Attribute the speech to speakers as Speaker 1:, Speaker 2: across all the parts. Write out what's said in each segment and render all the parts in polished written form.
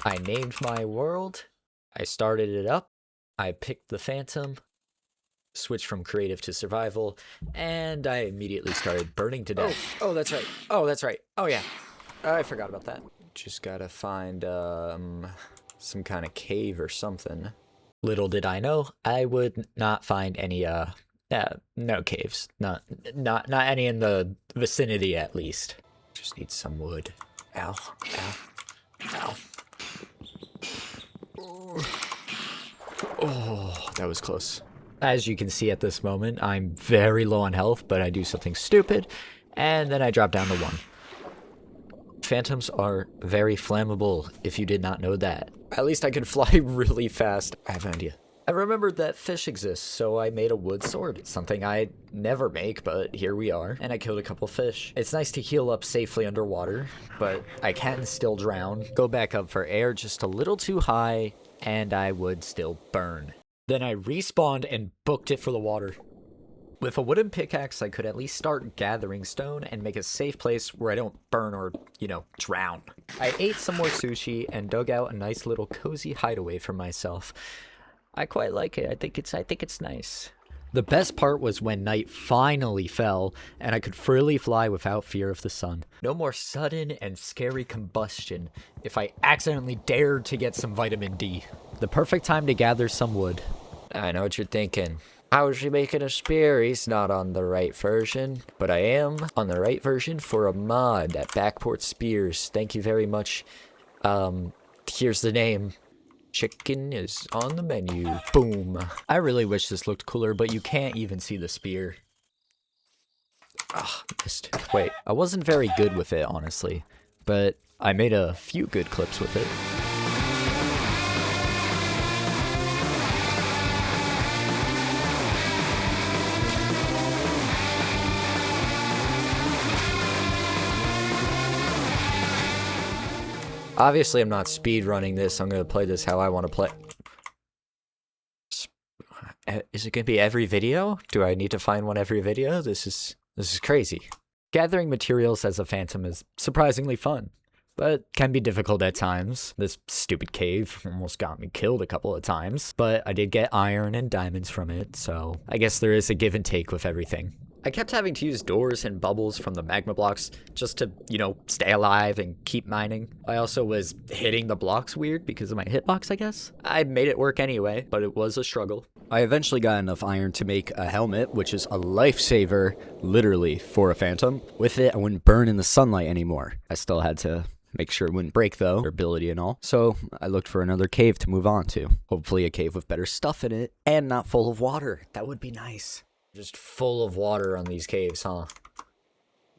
Speaker 1: I named my world. I started it up. I picked the Phantom, switched from creative to survival, and I immediately started burning to death.
Speaker 2: Oh, that's right. Oh, that's right. Oh, yeah. I forgot about that. Just gotta find, some kind of cave or something.
Speaker 1: Little did I know, I would not find any, no caves. Not any in the vicinity, at least.
Speaker 2: Just need some wood. Ow, ow, ow. Oh, that was close.
Speaker 1: As you can see at this moment, I'm very low on health, but I do something stupid, and then I drop down to 1. Phantoms are very flammable, if you did not know that.
Speaker 2: At least I can fly really fast. I have an idea.
Speaker 1: I remembered that fish exists, so I made a wood sword. Something I never make, but here we are. And I killed a couple fish. It's nice to heal up safely underwater, but I can still drown. Go back up for air just a little too high, and I would still burn. Then I respawned and booked it for the water. With a wooden pickaxe, I could at least start gathering stone and make a safe place where I don't burn or, drown. I ate some more sushi and dug out a nice little cozy hideaway for myself. I quite like it. I think it's nice. The best part was when night finally fell and I could freely fly without fear of the sun. No more sudden and scary combustion if I accidentally dared to get some vitamin D. The perfect time to gather some wood.
Speaker 2: I know what you're thinking. How is he making a spear? He's not on the right version, but I am on the right version for a mod at Backport Spears. Thank you very much. Here's the name. Chicken is on the menu. Boom.
Speaker 1: I really wish this looked cooler, but you can't even see the spear.
Speaker 2: Ah, missed.
Speaker 1: Wait, I wasn't very good with it, honestly, but I made a few good clips with it.
Speaker 2: Obviously, I'm not speed running this. I'm going to play this how I want to play. Is it going to be every video? Do I need to find one every video? This is crazy.
Speaker 1: Gathering materials as a Phantom is surprisingly fun, but can be difficult at times. This stupid cave almost got me killed a couple of times, but I did get iron and diamonds from it, so I guess there is a give and take with everything. I kept having to use doors and bubbles from the magma blocks just to, stay alive and keep mining. I also was hitting the blocks weird because of my hitbox, I guess. I made it work anyway, but it was a struggle. I eventually got enough iron to make a helmet, which is a lifesaver, literally, for a Phantom. With it, I wouldn't burn in the sunlight anymore. I still had to make sure it wouldn't break, though, durability and all. So I looked for another cave to move on to. Hopefully a cave with better stuff in it and not full of water. That would be nice.
Speaker 2: Just full of water on these caves, huh?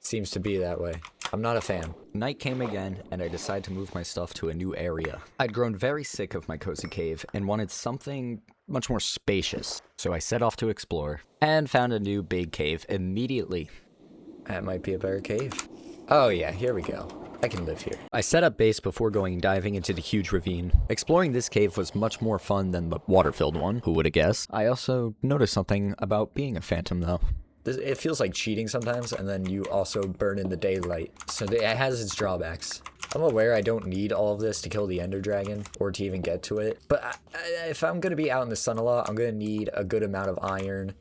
Speaker 2: Seems to be that way. I'm not a fan.
Speaker 1: Night came again, and I decided to move my stuff to a new area. I'd grown very sick of my cozy cave and wanted something much more spacious. So I set off to explore and found a new big cave immediately.
Speaker 2: That might be a better cave. Oh yeah, here we go. I can live here.
Speaker 1: I set up base before going diving into the huge ravine. Exploring this cave was much more fun than the water-filled one, who would have guessed. I also noticed something about being a Phantom, though.
Speaker 2: It feels like cheating sometimes, and then you also burn in the daylight. So it has its drawbacks. I'm aware I don't need all of this to kill the Ender Dragon, or to even get to it. But if I'm going to be out in the sun a lot, I'm going to need a good amount of iron.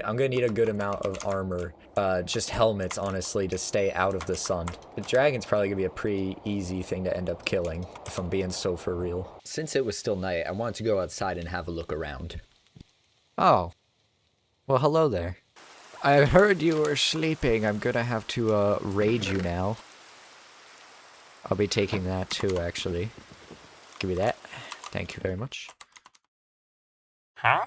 Speaker 2: I'm going to need a good amount of armor. Just helmets, honestly, to stay out of the sun. The dragon's probably going to be a pretty easy thing to end up killing, if I'm being so for real.
Speaker 1: Since it was still night, I wanted to go outside and have a look around.
Speaker 2: Oh. Well, hello there. I heard you were sleeping. I'm going to have to raid you now. I'll be taking that too, actually. Give me that. Thank you very much.
Speaker 3: Huh?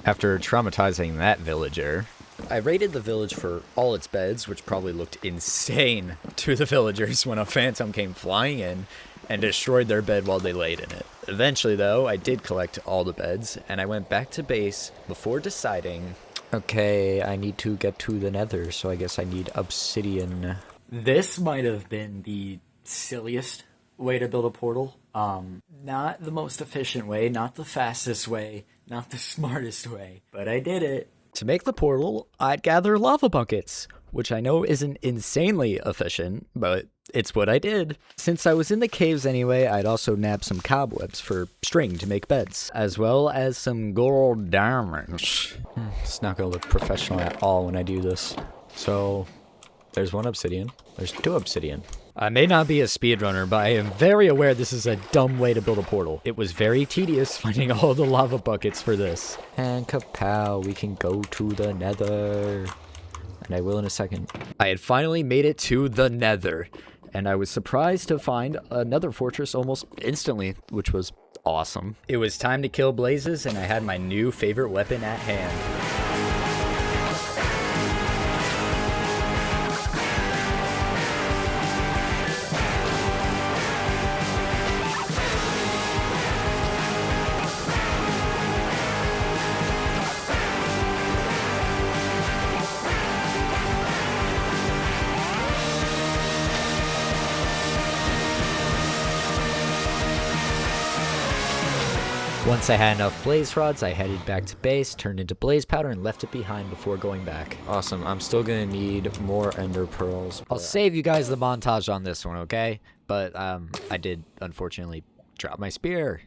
Speaker 1: After traumatizing that villager, I raided the village for all its beds, which probably looked insane to the villagers when a Phantom came flying in and destroyed their bed while they laid in it. Eventually, though, I did collect all the beds, and I went back to base before deciding,
Speaker 2: okay, I need to get to the nether, so I guess I need obsidian.
Speaker 4: This might have been the silliest way to build a portal. Not the most efficient way, not the fastest way, not the smartest way, but I did it.
Speaker 1: To make the portal, I'd gather lava buckets, which I know isn't insanely efficient, but it's what I did. Since I was in the caves anyway, I'd also nab some cobwebs for string to make beds, as well as some gold diamonds. It's not gonna look professional at all when I do this. So, there's one obsidian. There's 2 obsidian. I may not be a speedrunner, but I am very aware this is a dumb way to build a portal. It was very tedious finding all the lava buckets for this. And kapow, we can go to the nether. And I will in a second. I had finally made it to the nether, and I was surprised to find another fortress almost instantly, which was awesome. It was time to kill blazes, and I had my new favorite weapon at hand. Once I had enough blaze rods, I headed back to base, turned into blaze powder, and left it behind before going back. Awesome. I'm still gonna need more ender pearls. I'll save you guys the montage on this one, okay? But I did unfortunately drop my spear.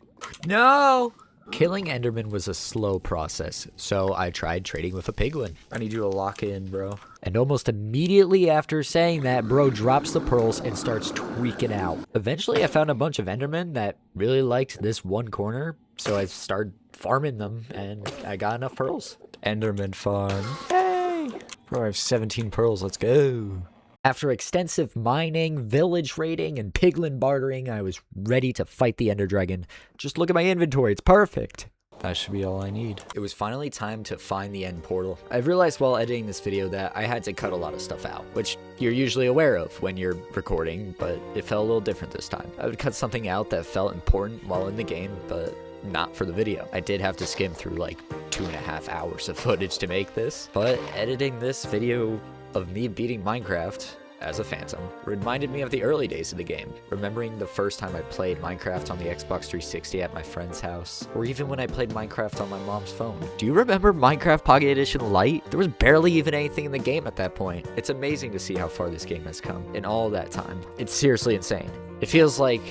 Speaker 1: No! Killing Enderman was a slow process, so I tried trading with a piglin. I need you to lock in, bro. And almost immediately after saying that, bro drops the pearls and starts tweaking out. Eventually, I found a bunch of Endermen that really liked this one corner, so I started farming them, and I got enough pearls. Enderman farm. Hey! Bro, I have 17 pearls. Let's go. After extensive mining, village raiding, and piglin bartering, I was ready to fight the Ender Dragon. Just look at my inventory. It's perfect. That should be all I need. It was finally time to find the end portal. I've realized while editing this video that I had to cut a lot of stuff out, which you're usually aware of when you're recording, but it felt a little different this time. I would cut something out that felt important while in the game, but not for the video. I did have to skim through like 2.5 hours of footage to make this, but editing this video of me beating Minecraft as a phantom reminded me of the early days of the game, remembering the first time I played Minecraft on the Xbox 360 at my friend's house, or even when I played Minecraft on my mom's phone. Do you remember Minecraft Pocket Edition Lite? There was barely even anything in the game at that point. It's amazing to see how far this game has come in all that time. It's seriously insane. It feels like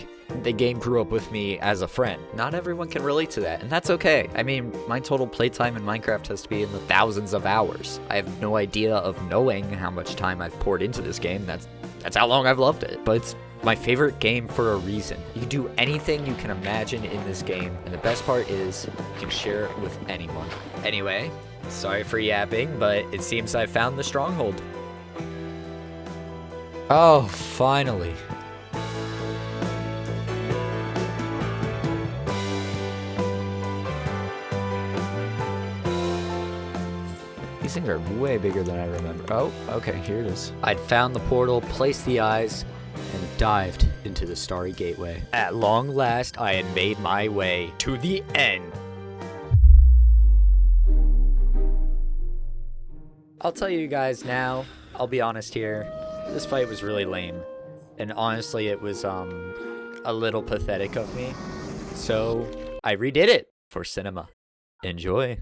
Speaker 1: the game grew up with me as a friend. Not everyone can relate to that, and that's okay. I mean, my total playtime in Minecraft has to be in the thousands of hours. I have no idea of knowing how much time I've poured into this game. That's how long I've loved it. But it's my favorite game for a reason. You can do anything you can imagine in this game, and the best part is you can share it with anyone. Anyway, sorry for yapping, but it seems I found the stronghold. Oh, finally. These things are way bigger than I remember. Oh, okay, here it is. I'd found the portal, placed the eyes, and dived into the starry gateway. At long last, I had made my way to the end. I'll tell you guys now, I'll be honest here, this fight was really lame. And honestly, it was a little pathetic of me. So I redid it for cinema. Enjoy.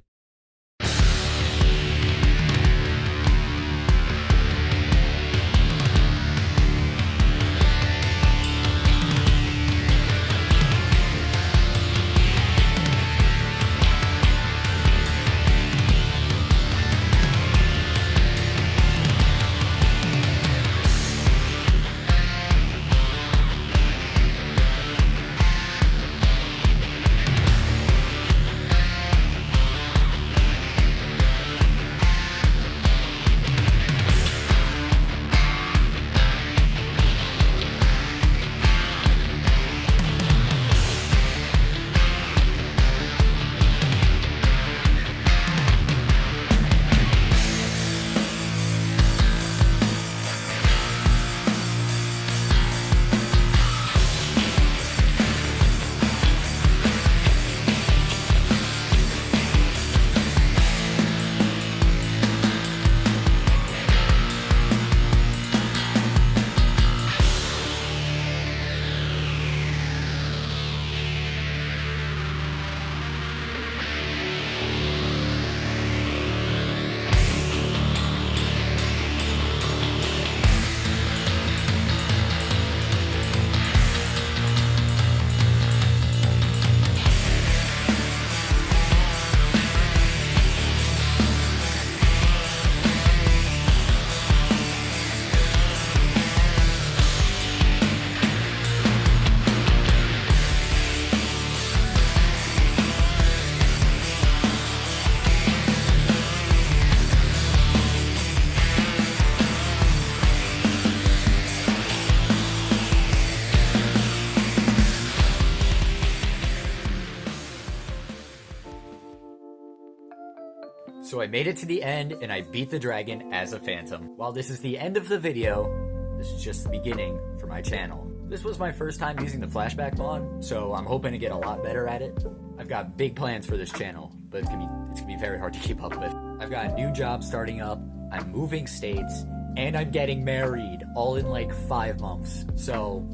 Speaker 4: So I made it to the end and I beat the dragon as a phantom. While this is the end of the video, this is just the beginning for my channel. This was my first time using the flashback mod, so I'm hoping to get a lot better at it. I've got big plans for this channel, but it's gonna be very hard to keep up with. I've got a new job starting up, I'm moving states, and I'm getting married all in like 5 months. So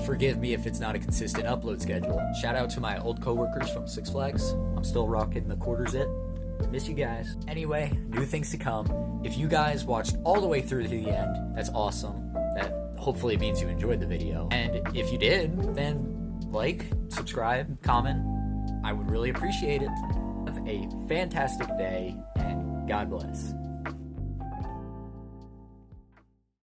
Speaker 4: forgive me if it's not a consistent upload schedule. Shout out to my old coworkers from Six Flags. I'm still rocking the quarters it. Miss you guys. Anyway, new things to come. If you guys watched all the way through to the end, that's awesome. That hopefully means you enjoyed the video. And if you did, then like, subscribe, comment. I would really appreciate it. Have a fantastic day, and God bless.